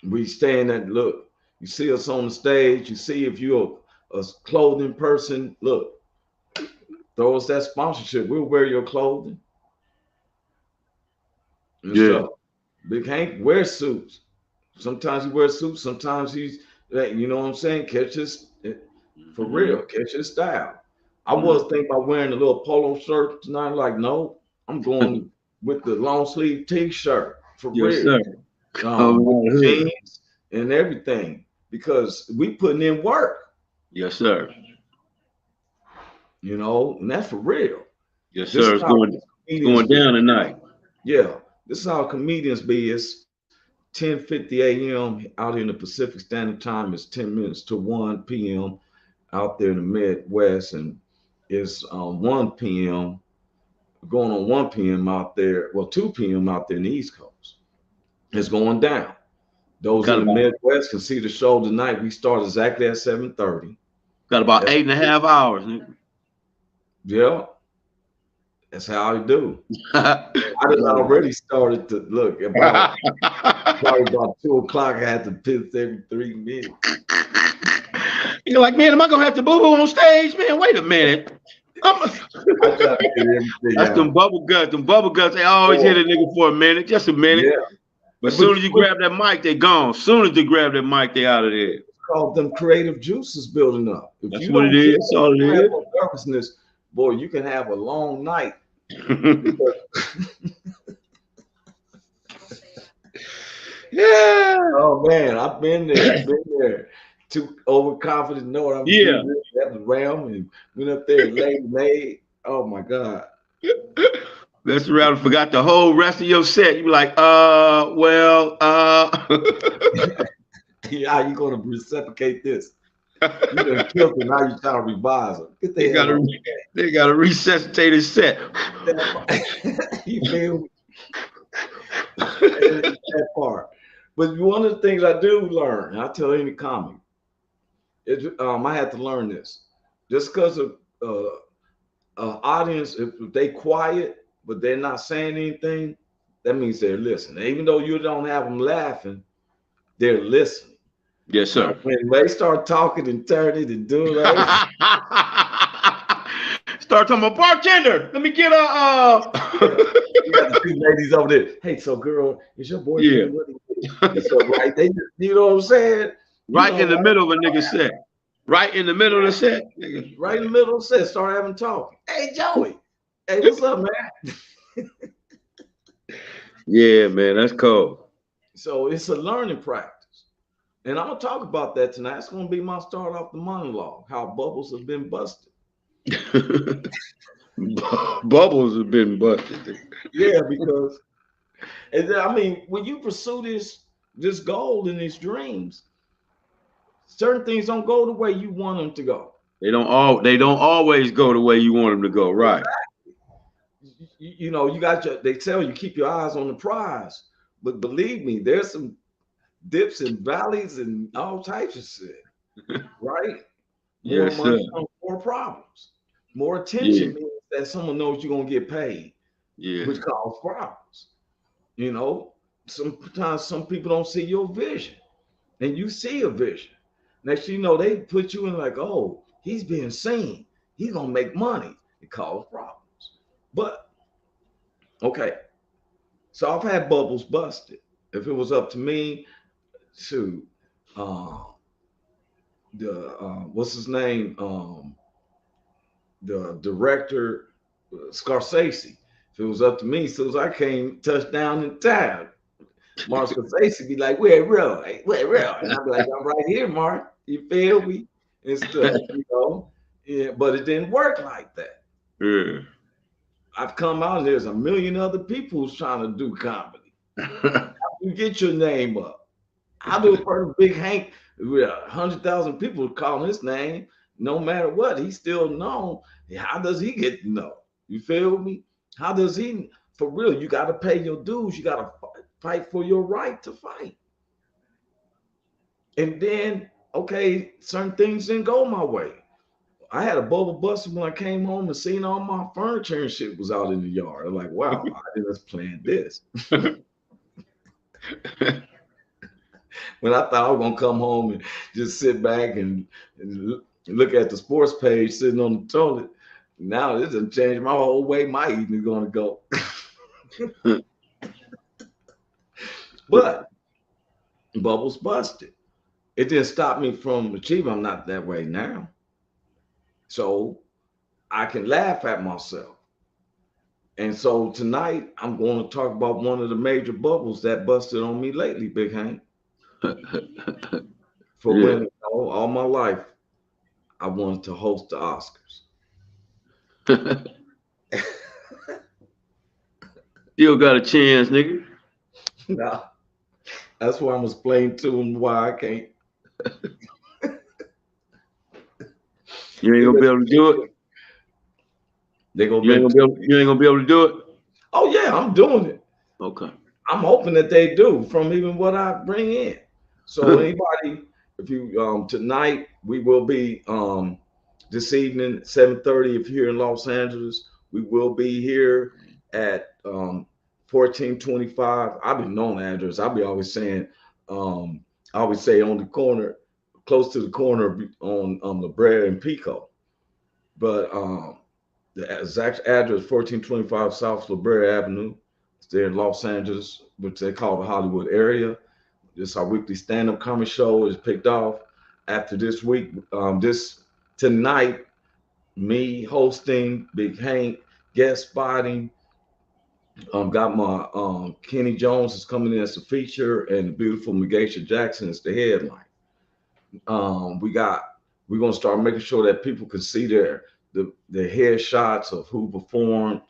We saying that, look, You see us on the stage. You see if you're a clothing person. Look, throw us that sponsorship. We'll wear your clothing and Yeah. stuff. Big Hank wears suits. Sometimes he wears suits. Sometimes he's, you know what I'm saying? Catch his, for real, catch his style. I was thinking about wearing a little polo shirt tonight. Like, no, I'm going with the long sleeve T-shirt for Yes, real. sir. With jeans and everything because we putting in work. Yes, sir. You know, and that's for real. Yes, This sir. is It's how going be. down tonight. Yeah, this is how comedians be. It's 10:50 a.m. out in the Pacific Standard Time. It's 10 minutes to 1 p.m. out there in the Midwest, and it's 1 p.m. going on 1 p.m. out there. Well, 2 p.m. out there in the East Coast. It's going down. Those in the Midwest can see the show tonight. We start exactly at 7:30. Got about 8.5 hours. Yeah, that's how I do. I done already started to look about probably about 2 o'clock. I had to piss every 3 minutes. You're like, man, am I gonna have to boo-boo on stage? Man, wait a minute. I try to get everything That's out. them bubble guts. Them bubble guts, they always hit a nigga for a minute, just a minute. Yeah. But as soon as you grab that mic, they gone. As soon as you grab that mic, they out of there. It's called them creative juices building up. If That's you what don't it is. That's all it is. Nervousness, boy, you can have a long night. Yeah. Oh man, I've been there. Too overconfident, know what I'm doing. At the realm and went up there and laid made. Oh my God. Messed around and forgot the whole rest of your set. You be like, well, Yeah, how you gonna reciprocate this? You done killed it, now you trying to revise it. They gotta resuscitate his set. You feel me? That part. But one of the things I do learn, and I tell any comic, I had to learn this. Just because of audience, if they quiet but they're not saying anything, that means they're listening. Even though you don't have them laughing, they're listening. Yes, sir. When they start talking and turning and doing that, start talking about bartender. Let me get a. You got the two ladies over there. Hey, so girl, is your boyfriend? Yeah. So right, you know what I'm saying? Right in the middle of a nigga set. Right in the middle of the set. Right in the middle of the set, start having talk. Hey, Joey. Hey, what's up, man? Yeah, man, that's cool. So it's a learning practice. And I'm gonna talk about that tonight. It's gonna be my start off the monologue, how bubbles have been busted. Bubbles have been busted. Yeah, because I mean, when you pursue this goal and these dreams, certain things don't go the way you want them to go. They don't always go the way you want them to go, right? You know, they tell you keep your eyes on the prize, but believe me, there's some dips and valleys and all types of shit, right? Yes, more money, more problems. More attention means that someone knows you're gonna get paid, which causes problems. You know, sometimes some people don't see your vision, and you see a vision. Next thing you know, they put you in like, oh, he's being seen. He's gonna make money. It causes problems. But okay, so I've had bubbles busted. If it was up to me, to what's his name? The director, Scorsese. If it was up to me, as soon as I came touchdown in town, Mark Scorsese be like, where real? And I'd be like, I'm right here, Mark. You feel me? And stuff, you know. Yeah, but it didn't work like that. Yeah. I've come out and there's a million other people who's trying to do comedy. How do you get your name up? How do a person, Big Hank, with 100,000 people calling his name, no matter what, he's still known. How does he get to know? You feel me? How does he, for real, you got to pay your dues. You got to fight for your right to fight. And then, okay, certain things didn't go my way. I had a bubble busted when I came home and seen all my furniture and shit was out in the yard. I'm like, wow, I didn't plan this. when I thought I was gonna come home and just sit back and look at the sports page sitting on the toilet. Now this has changed my whole way my evening is gonna go. But bubbles busted. It didn't stop me from achieving. I'm not that way now. So I can laugh at myself. And so tonight I'm going to talk about one of the major bubbles that busted on me lately, Big Hank. For when all my life I wanted to host the Oscars. You got a chance, nigga. Nah, that's why I'm explaining to them why I can't. You ain't gonna be able to do it. You ain't gonna be able to do it. Oh yeah, I'm doing it. Okay. I'm hoping that they do from even what I bring in. So anybody, if you tonight we will be this evening 7:30 if you're in Los Angeles. We will be here at 1425. I've been known the address. I'll be always saying I always say on the corner, close to the corner on La Brea and Pico. But the exact address 1425 South La Brea Avenue. It's there in Los Angeles, which they call the Hollywood area. This our weekly stand-up comedy show is picked off after this week. Tonight, me hosting, Big Hank, guest spotting. Got my Kenny Jones is coming in as a feature, and the beautiful Megasha Jackson is the headline. We're gonna start making sure that people can see the headshots of who performed,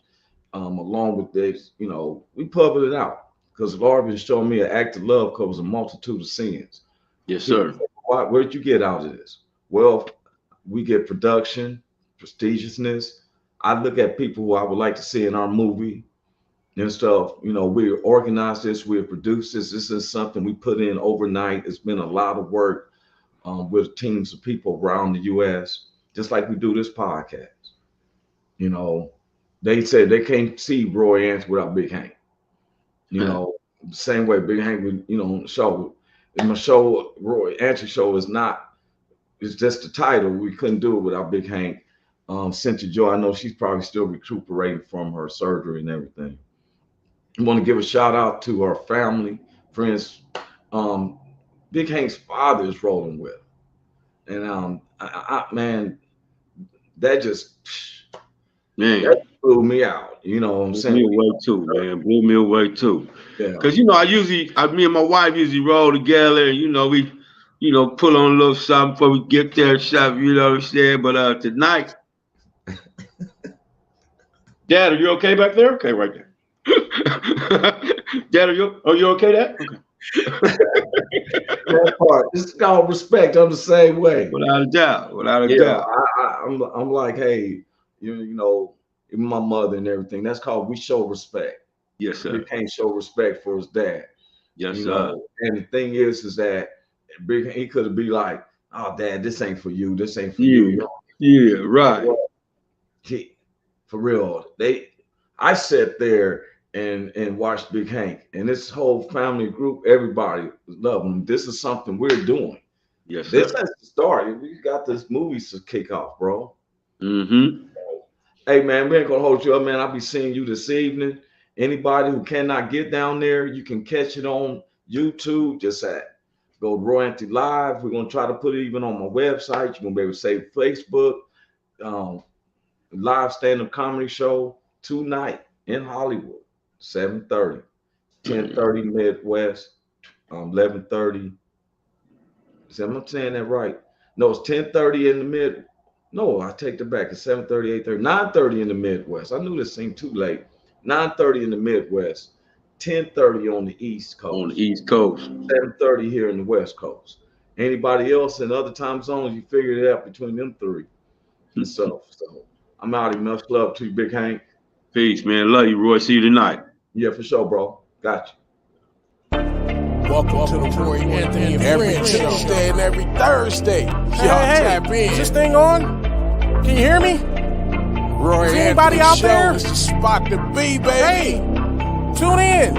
along with this. You know, we public it out because Lord been showing me an act of love covers a multitude of sins. Yes, sir. Where'd you get out of this? Well, we get production, prestigiousness. I look at people who I would like to see in our movie and stuff. You know, we organized this, we produced this. This is something we put in overnight. It's been a lot of work with teams of people around the U.S., just like we do this podcast. You know, they said they can't see Roy Ants without Big Hank. You know, same way Big Hank would, you know, on the show. In my show, Roy Ants show is not, it's just the title. We couldn't do it without Big Hank. Cynthia Joy, I know she's probably still recuperating from her surgery and everything. I want to give a shout out to our family, friends. Big Hank's father is rolling with. And man, that just that blew me out. You know what I'm saying? Blew me away too, man. Blew me away too. Yeah. Because you know, me and my wife usually roll together, and you know, we pull on a little something before we get there and stuff, you know what I'm saying? But tonight, Dad, are you okay back there? Okay, right there. Dad, are you okay, Dad? Okay. That part. It's called respect. I'm the same way. Without a doubt. Without a doubt. I'm like, hey, you know, even my mother and everything. That's called we show respect. Yes, sir. He can't show respect for his dad. Yes, you sir. know? And the thing is that he could be like, oh, Dad, this ain't for you. This ain't for you. You know? Yeah, right. For real. I sat there and watched Big Hank and this whole family group, everybody love him. This is something we're doing. Yes, sir. This has to start. We got this movie to kick off, bro. Mm-hmm. Hey man, we ain't gonna hold you up, man. I'll be seeing you this evening. Anybody who cannot get down there, you can catch it on YouTube. Just go to Roy Anthony Live. We're gonna try to put it even on my website. You're gonna be able to save Facebook. Live stand-up comedy show tonight in Hollywood, 7:30, 10:30 Midwest, 11:30. Am I saying that right? No, it's 10:30 in the mid. No, I take that back. It's 7:30, 8:30, 9:30 in the Midwest. I knew this seemed too late. 9:30 in the Midwest, 10:30 on the East Coast. On the East Coast. 7:30 here in the West Coast. Anybody else in other time zones, you figure it out between them three. So I'm out here. Much love to you, Big Hank. Peace, man. Love you, Roy. See you tonight. Yeah, for sure, bro. Got you. Welcome to the Roy Anthony Every Tuesday and every Thursday. Y'all tap in. Is this thing on? Can you hear me? Roy Is anybody Anthony out Show there? is the spot to be, baby. Hey, tune in.